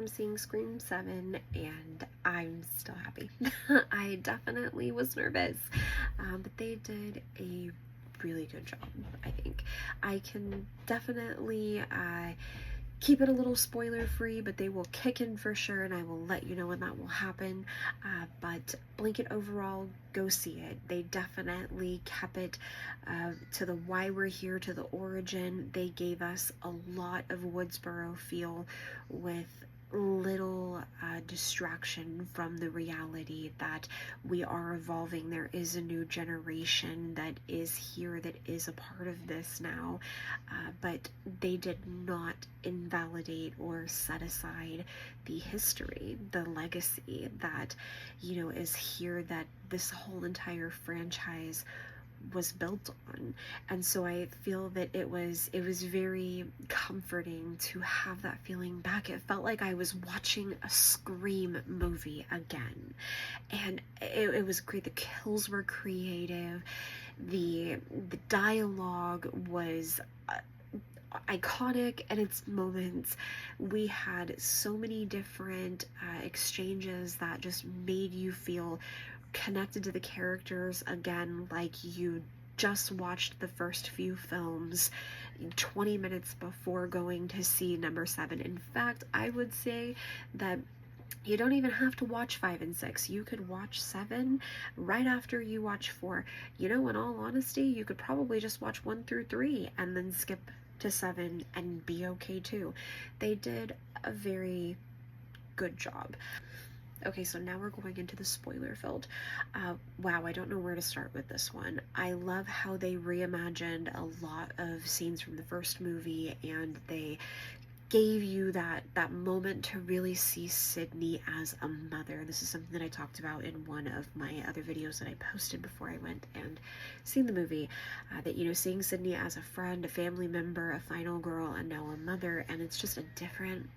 from seeing Scream 7, and I'm still happy. I definitely was nervous, but they did a really good job, I think. I can definitely keep it a little spoiler free, but they will kick in for sure, and I will let you know when that will happen. But blanket overall, go see it. They definitely kept it to the why we're here, to the origin. They gave us a lot of Woodsboro feel with little distraction from the reality that we are evolving. There is a new generation that is here, that is a part of this now, but they did not invalidate or set aside the history, the legacy that, you know, is here, that this whole entire franchise was built on. And so I feel that it was very comforting to have that feeling back. It felt like I was watching a Scream movie again, and it was great. The kills were creative, the dialogue was iconic in its moments. We had so many different exchanges that just made you feel connected to the characters again, like you just watched the first few films 20 minutes before going to see number 7. In fact, I would say that you don't even have to watch 5 and 6. You could watch 7 right after you watch 4. You know, in all honesty, you could probably just watch 1 through 3 and then skip to 7 and be okay too. They did a very good job. Okay, so now we're going into the spoiler filled. Wow, I don't know where to start with this one. I love how they reimagined a lot of scenes from the first movie, and they gave you that moment to really see Sydney as a mother. This is something that I talked about in one of my other videos that I posted before I went and seen the movie, that, you know, seeing Sydney as a friend, a family member, a final girl, and now a mother, and it's just a different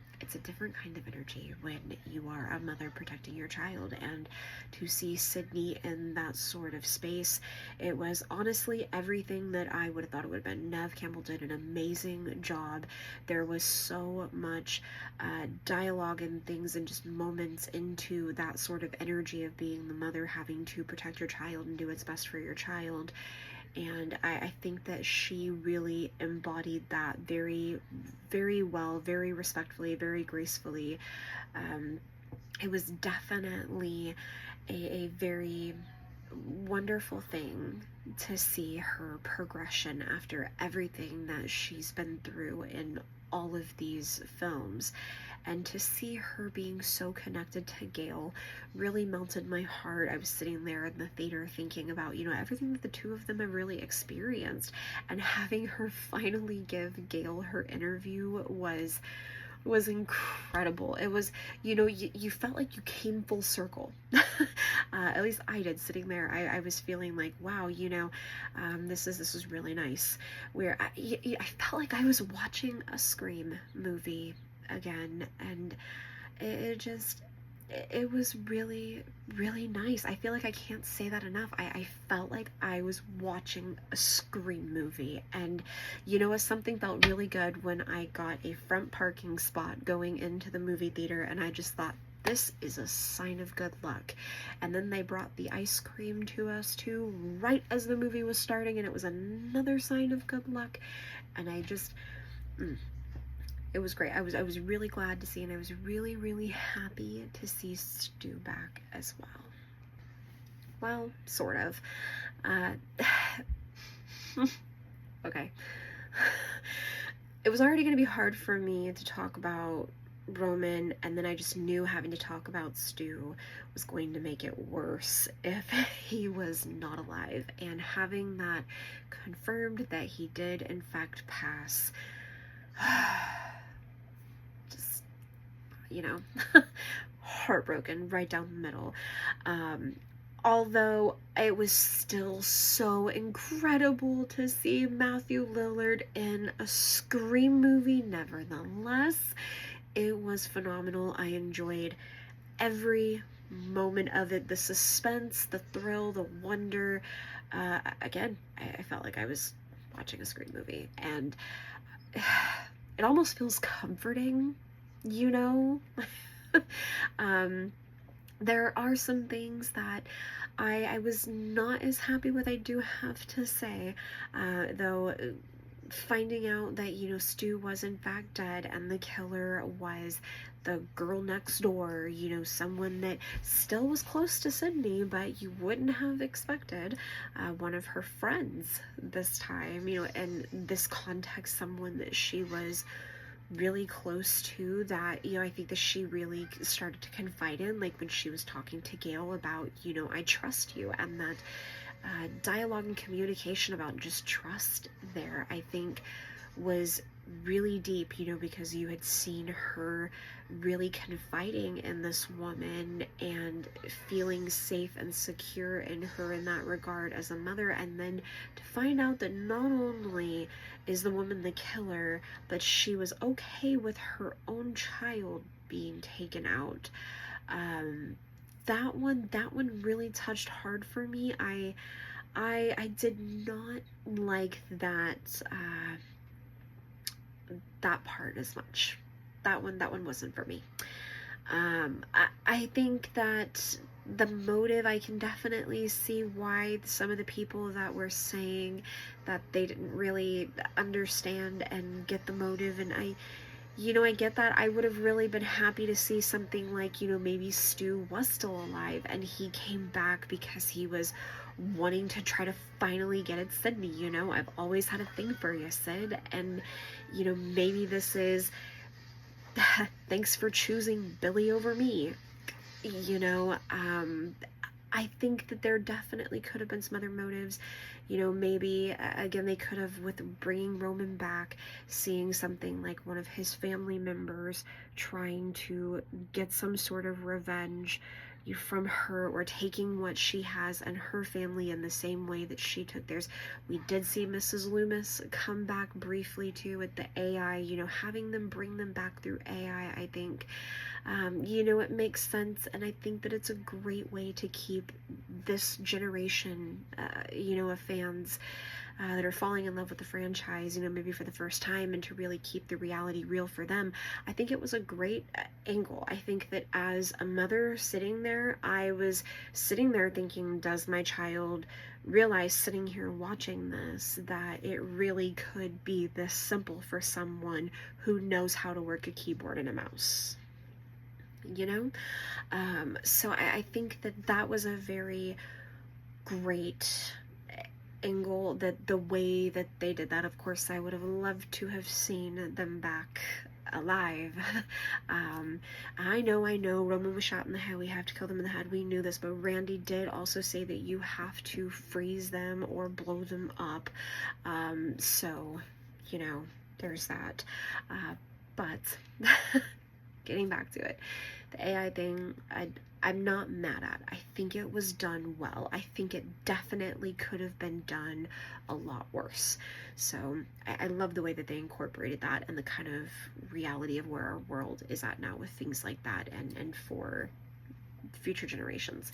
kind of energy when you are a mother protecting your child. And to see Sydney in that sort of space, it was honestly everything that I would have thought it would have been. Neve Campbell did an amazing job. There was so much dialogue and things and just moments into that sort of energy of being the mother, having to protect your child and do what's best for your child. And I think that she really embodied that very, very well, very respectfully, very gracefully. It was definitely a very wonderful thing to see her progression after everything that she's been through in all of these films. And to see her being so connected to Gale really melted my heart. I was sitting there in the theater thinking about, you know, everything that the two of them have really experienced, and having her finally give Gale her interview was incredible. It was, you know, you felt like you came full circle. At least I did, sitting there. I was feeling like, wow, you know, this is really nice. Where I felt like I was watching a Scream movie again, and it was really, really nice. I feel like I can't say that enough. I felt like I was watching a Scream movie. And you know, something felt really good when I got a front parking spot going into the movie theater, and I just thought, this is a sign of good luck. And then they brought the ice cream to us too, right as the movie was starting, and it was another sign of good luck. And I just it was great. I was really glad to see, and I was really, really happy to see Stu back as well. Well, sort of. Okay. It was already going to be hard for me to talk about Roman, and then I just knew having to talk about Stu was going to make it worse if he was not alive. And having that confirmed that he did in fact pass, just, you know, heartbroken right down the middle. Although it was still so incredible to see Matthew Lillard in a Scream movie, nevertheless, it was phenomenal. I enjoyed every moment of it, the suspense, the thrill, the wonder. Again, I felt like I was watching a Scream movie, and it almost feels comforting you know? um, there are some things that I was not as happy with, I do have to say, though finding out that, Stu was in fact dead and the killer was the girl next door, someone that still was close to Sydney, but you wouldn't have expected, one of her friends this time, in this context, someone that she was really close to, that, I think that she really started to confide in, like when she was talking to Gail about, I trust you, and that dialogue and communication about just trust there, I think, was really deep, because you had seen her really confiding in this woman and feeling safe and secure in her in that regard as a mother, and then to find out that not only is the woman the killer, but she was okay with her own child being taken out. That one really touched hard for me. I did not like that part as much. That one wasn't for me. I think that the motive, I can definitely see why some of the people that were saying that they didn't really understand and get the motive, and I get that. I would have really been happy to see something like, maybe Stu was still alive and he came back because he was wanting to try to finally get at Sydney. I've always had a thing for you, Sid, and maybe this is thanks for choosing Billy over me. I think that there definitely could have been some other motives. Maybe, again, they could have, with bringing Roman back, seeing something like one of his family members trying to get some sort of revenge from her, or taking what she has and her family in the same way that she took theirs. We did see Mrs. Loomis come back briefly too with the AI, having them bring them back through AI, I think. It makes sense, and I think that it's a great way to keep this generation, of fans that are falling in love with the franchise, maybe for the first time, and to really keep the reality real for them. I think it was a great angle. I think that as a mother sitting there, I was sitting there thinking, does my child realize, sitting here watching this, that it really could be this simple for someone who knows how to work a keyboard and a mouse? So I think that was a very great angle, that the way that they did that. Of course, I would have loved to have seen them back alive. I know Roman was shot in the head, we have to kill them in the head, we knew this, but Randy did also say that you have to freeze them or blow them up, so there's that, but getting back to it, the AI thing, I'm not mad at. I think it was done well. I think it definitely could have been done a lot worse. So I love the way that they incorporated that and the kind of reality of where our world is at now with things like that, and for future generations.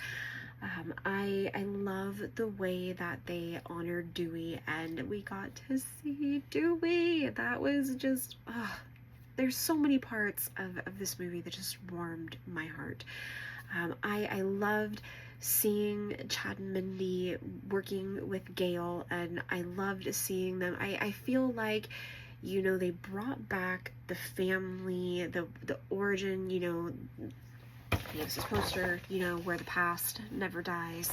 I love the way that they honored Dewey, and we got to see Dewey. That was just, there's so many parts of this movie that just warmed my heart. I loved seeing Chad and Mindy working with Gail, and I loved seeing them. I feel like, they brought back the family, the origin, this is poster, where the past never dies.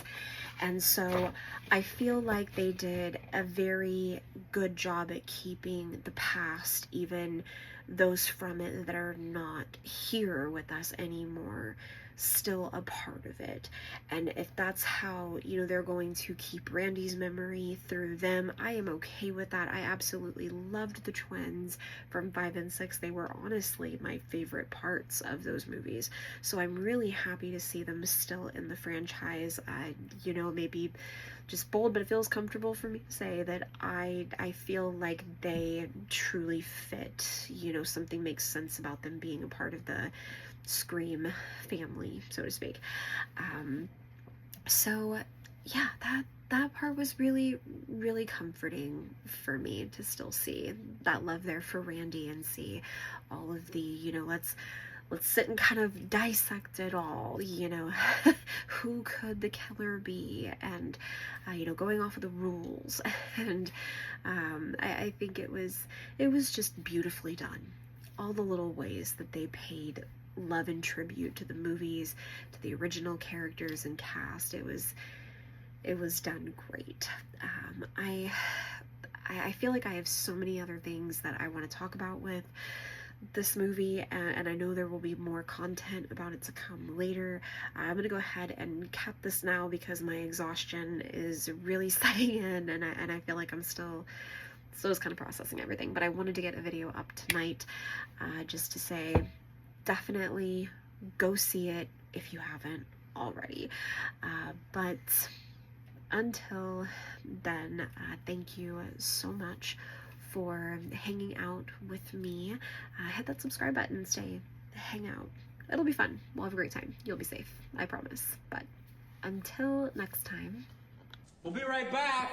And so I feel like they did a very good job at keeping the past, even those from it that are not here with us anymore, still a part of it. And if that's how, they're going to keep Randy's memory through them, I am okay with that. I absolutely loved the twins from 5 and 6. They were honestly my favorite parts of those movies. So I'm really happy to see them still in the franchise. Maybe just bold, but it feels comfortable for me to say that I feel like they truly fit. Something makes sense about them being a part of the Scream family, so to speak. So yeah, that part was really, really comforting for me to still see that love there for Randy and see all of the, you know, let's sit and kind of dissect it all, you know. Who could the killer be, and you know, going off of the rules. And I think it was just beautifully done, all the little ways that they paid love and tribute to the movies, to the original characters and cast. It was done great. I feel like I have so many other things that I want to talk about with this movie, and I know there will be more content about it to come later. I'm gonna go ahead and cut this now because my exhaustion is really setting in, and I feel like I'm still just kind of processing everything. But I wanted to get a video up tonight, just to say, definitely go see it if you haven't already. But until then, thank you so much for hanging out with me. Hit that subscribe button and stay, hang out. It'll be fun. We'll have a great time. You'll be safe, I promise. But until next time. We'll be right back.